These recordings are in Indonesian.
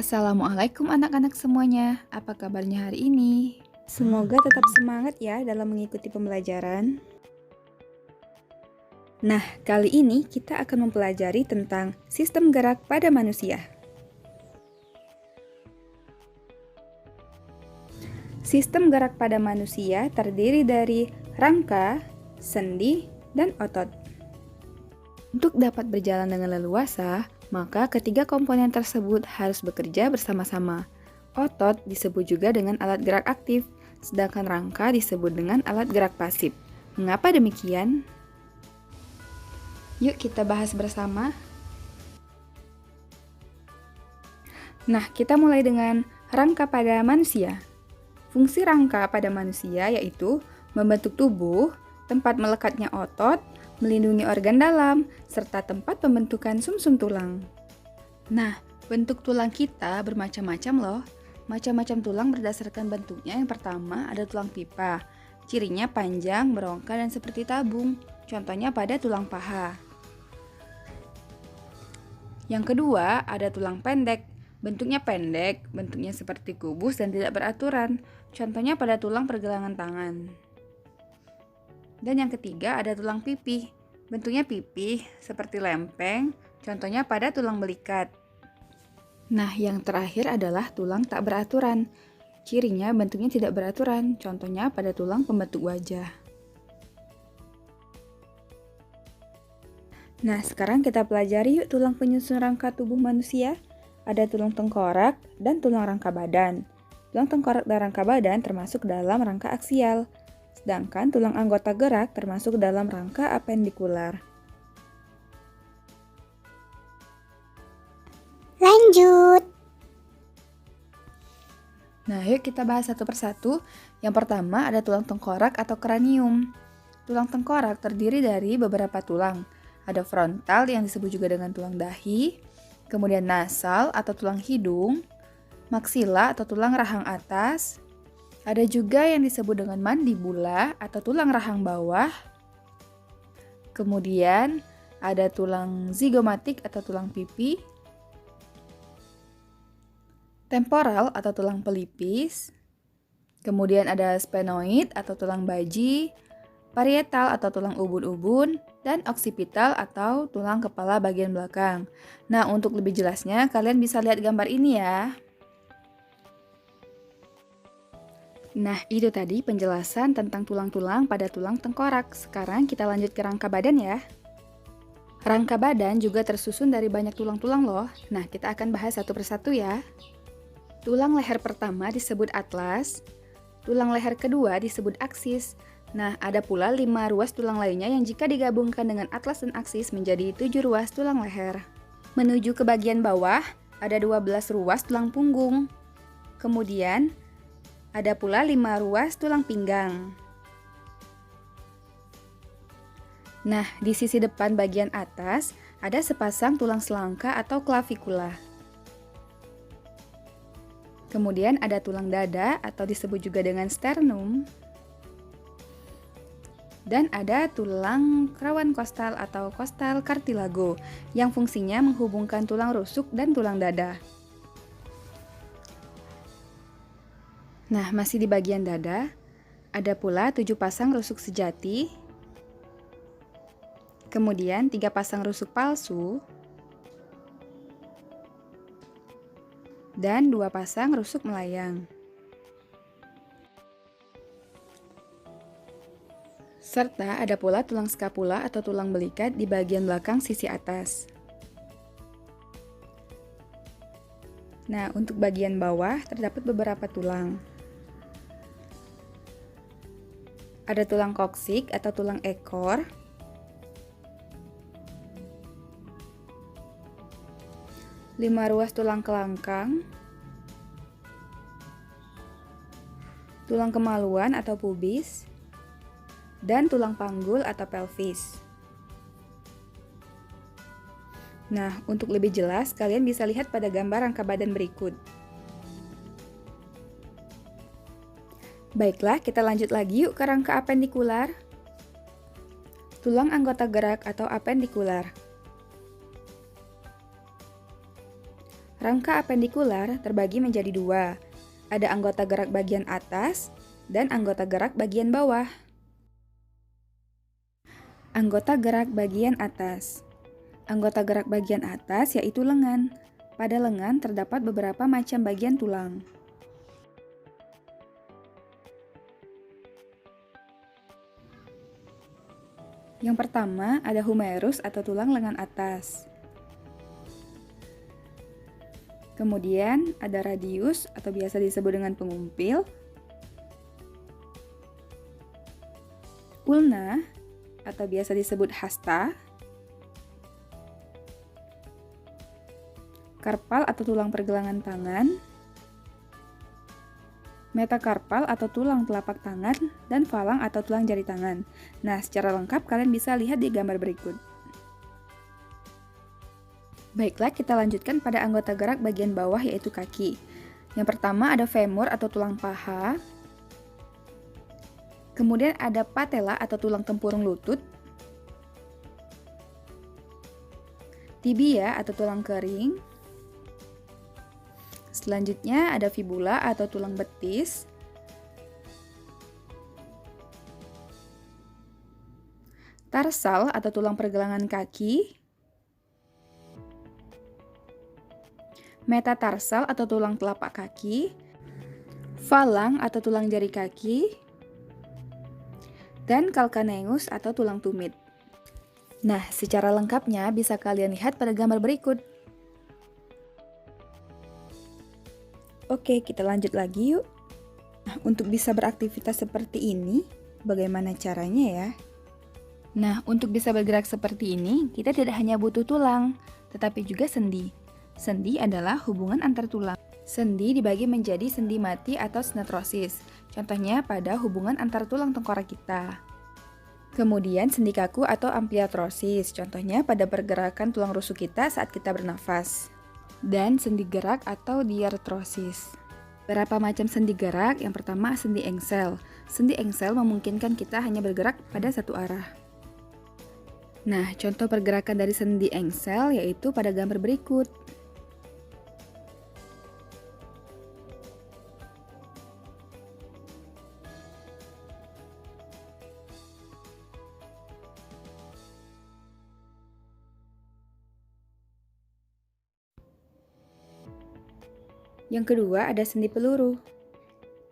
Assalamualaikum anak-anak semuanya, apa kabarnya hari ini? Semoga tetap semangat ya dalam mengikuti pembelajaran. Nah, kali ini kita akan mempelajari tentang sistem gerak pada manusia. Sistem gerak pada manusia terdiri dari rangka, sendi, dan otot. Untuk dapat berjalan dengan leluasa, maka ketiga komponen tersebut harus bekerja bersama-sama. Otot disebut juga dengan alat gerak aktif, sedangkan rangka disebut dengan alat gerak pasif. Mengapa demikian? Yuk kita bahas bersama. Nah, kita mulai dengan rangka pada manusia. Fungsi rangka pada manusia yaitu membentuk tubuh, tempat melekatnya otot, melindungi organ dalam, serta tempat pembentukan sumsum tulang. Nah, bentuk tulang kita bermacam-macam loh. Macam-macam tulang berdasarkan bentuknya. Yang pertama ada tulang pipa. Cirinya panjang, berongka, dan seperti tabung. Contohnya pada tulang paha. Yang kedua ada tulang pendek. Bentuknya pendek, bentuknya seperti kubus dan tidak beraturan. Contohnya pada tulang pergelangan tangan. Dan yang ketiga ada tulang pipih. Bentuknya pipih seperti lempeng, contohnya pada tulang belikat. Nah, yang terakhir adalah tulang tak beraturan. Cirinya bentuknya tidak beraturan, contohnya pada tulang pembentuk wajah. Nah, sekarang kita pelajari yuk tulang penyusun rangka tubuh manusia. Ada tulang tengkorak dan tulang rangka badan. Tulang tengkorak dan rangka badan termasuk dalam rangka aksial. Sedangkan tulang anggota gerak termasuk dalam rangka apendikular. Lanjut. Nah, yuk kita bahas satu persatu. Yang pertama ada tulang tengkorak atau kranium. Tulang tengkorak terdiri dari beberapa tulang. Ada frontal yang disebut juga dengan tulang dahi, kemudian nasal atau tulang hidung, maksila atau tulang rahang atas, ada juga yang disebut dengan mandibula atau tulang rahang bawah, kemudian ada tulang zigomatik atau tulang pipi, temporal atau tulang pelipis, kemudian ada sphenoid atau tulang baji, parietal atau tulang ubun-ubun, dan oksipital atau tulang kepala bagian belakang. Nah, untuk lebih jelasnya kalian bisa lihat gambar ini ya. Nah, itu tadi penjelasan tentang tulang-tulang pada tulang tengkorak. Sekarang kita lanjut ke rangka badan ya. Rangka badan juga tersusun dari banyak tulang-tulang loh. Nah, kita akan bahas satu persatu ya. Tulang leher pertama disebut atlas, tulang leher kedua disebut aksis. Nah, ada pula 5 ruas tulang lainnya yang jika digabungkan dengan atlas dan aksis menjadi 7 ruas tulang leher. Menuju ke bagian bawah, ada 12 ruas tulang punggung. Kemudian, ada pula 5 ruas tulang pinggang. Nah, di sisi depan bagian atas, ada sepasang tulang selangka atau klavikula. Kemudian ada tulang dada atau disebut juga dengan sternum. Dan ada tulang rawan kostal atau kostal cartilago yang fungsinya menghubungkan tulang rusuk dan tulang dada. Nah, masih di bagian dada, ada pula 7 pasang rusuk sejati, kemudian 3 pasang rusuk palsu, dan 2 pasang rusuk melayang. Serta ada pula tulang skapula atau tulang belikat di bagian belakang sisi atas. Nah, untuk bagian bawah terdapat beberapa tulang. Ada tulang koksik atau tulang ekor, lima ruas tulang kelangkang, tulang kemaluan atau pubis, dan tulang panggul atau pelvis. Nah, untuk lebih jelas, kalian bisa lihat pada gambar rangka badan berikut. Baiklah, kita lanjut lagi yuk ke rangka apendikular. Tulang anggota gerak atau apendikular. Rangka apendikular terbagi menjadi dua. Ada anggota gerak bagian atas dan anggota gerak bagian bawah. Anggota gerak bagian atas. Anggota gerak bagian atas yaitu lengan. Pada lengan terdapat beberapa macam bagian tulang. Yang pertama ada humerus atau tulang lengan atas. Kemudian ada radius atau biasa disebut dengan pengumpil. Ulna atau biasa disebut hasta. Karpal atau tulang pergelangan tangan. Metakarpal atau tulang telapak tangan, dan falang atau tulang jari tangan. Nah, secara lengkap kalian bisa lihat di gambar berikut. Baiklah, kita lanjutkan pada anggota gerak bagian bawah yaitu kaki. Yang pertama ada femur atau tulang paha. Kemudian ada patella atau tulang tempurung lutut. Tibia atau tulang kering. Selanjutnya ada fibula atau tulang betis. Tarsal atau tulang pergelangan kaki. Metatarsal atau tulang telapak kaki. Falang atau tulang jari kaki. Dan calcaneus atau tulang tumit. Nah, secara lengkapnya bisa kalian lihat pada gambar berikut. Oke, kita lanjut lagi yuk. Nah, untuk bisa beraktivitas seperti ini, bagaimana caranya ya? Nah, untuk bisa bergerak seperti ini, kita tidak hanya butuh tulang, tetapi juga sendi. Sendi adalah hubungan antar tulang. Sendi dibagi menjadi sendi mati atau sinetrosis. Contohnya pada hubungan antar tulang tengkorak kita. Kemudian sendi kaku atau ampliatrosis. Contohnya pada pergerakan tulang rusuk kita saat kita bernafas. Dan sendi gerak atau diartrosis. Berapa macam sendi gerak? Yang pertama sendi engsel. Sendi engsel memungkinkan kita hanya bergerak pada satu arah. Nah, contoh pergerakan dari sendi engsel yaitu pada gambar berikut. Yang kedua ada sendi peluru.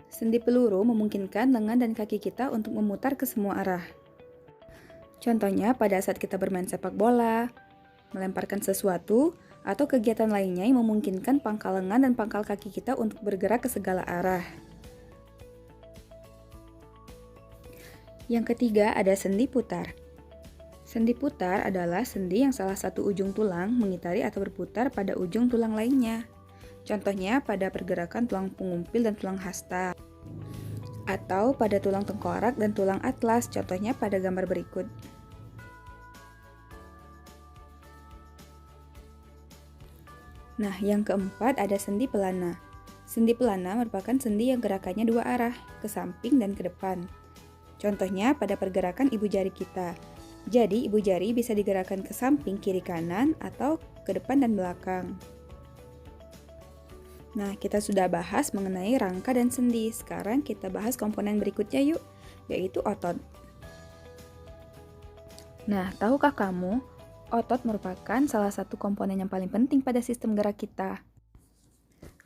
Sendi peluru memungkinkan lengan dan kaki kita untuk memutar ke semua arah. Contohnya pada saat kita bermain sepak bola, melemparkan sesuatu, atau kegiatan lainnya yang memungkinkan pangkal lengan dan pangkal kaki kita untuk bergerak ke segala arah. Yang ketiga ada sendi putar. Sendi putar adalah sendi yang salah satu ujung tulang mengitari atau berputar pada ujung tulang lainnya. Contohnya pada pergerakan tulang pengumpil dan tulang hasta. Atau pada tulang tengkorak dan tulang atlas, contohnya pada gambar berikut. Nah, yang keempat ada sendi pelana. Sendi pelana merupakan sendi yang gerakannya dua arah, ke samping dan ke depan. Contohnya pada pergerakan ibu jari kita. Jadi, ibu jari bisa digerakkan ke samping kiri kanan atau ke depan dan belakang. Nah, kita sudah bahas mengenai rangka dan sendi. Sekarang kita bahas komponen berikutnya yuk, yaitu otot. Nah, tahukah kamu, otot merupakan salah satu komponen yang paling penting pada sistem gerak kita.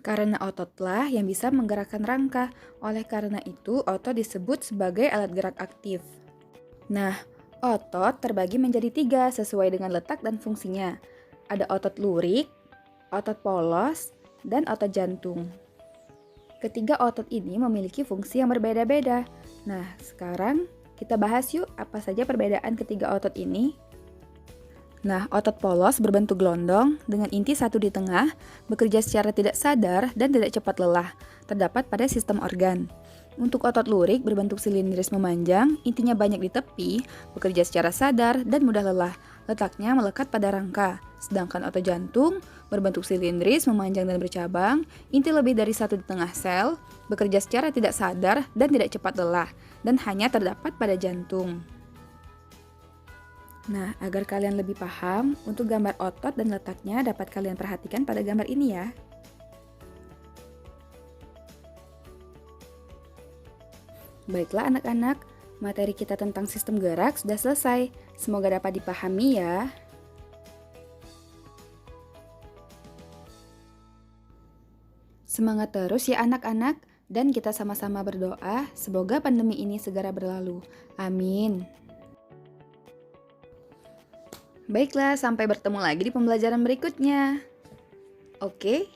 Karena ototlah yang bisa menggerakkan rangka, oleh karena itu otot disebut sebagai alat gerak aktif. Nah, otot terbagi menjadi 3 sesuai dengan letak dan fungsinya. Ada otot lurik, otot polos, dan otot jantung. Ketiga otot ini memiliki fungsi yang berbeda-beda. Nah, sekarang kita bahas yuk apa saja perbedaan ketiga otot ini. Nah, otot polos berbentuk gelondong dengan inti satu di tengah, bekerja secara tidak sadar dan tidak cepat lelah, terdapat pada sistem organ. Untuk otot lurik berbentuk silindris memanjang, intinya banyak di tepi, bekerja secara sadar dan mudah lelah, letaknya melekat pada rangka. Sedangkan otot jantung berbentuk silindris, memanjang dan bercabang, inti lebih dari satu di tengah sel, bekerja secara tidak sadar dan tidak cepat lelah, dan hanya terdapat pada jantung. Nah, agar kalian lebih paham, untuk gambar otot dan letaknya dapat kalian perhatikan pada gambar ini ya. Baiklah anak-anak, materi kita tentang sistem gerak sudah selesai. Semoga dapat dipahami ya. Semangat terus ya anak-anak, dan kita sama-sama berdoa semoga pandemi ini segera berlalu. Amin. Baiklah, sampai bertemu lagi di pembelajaran berikutnya. Oke?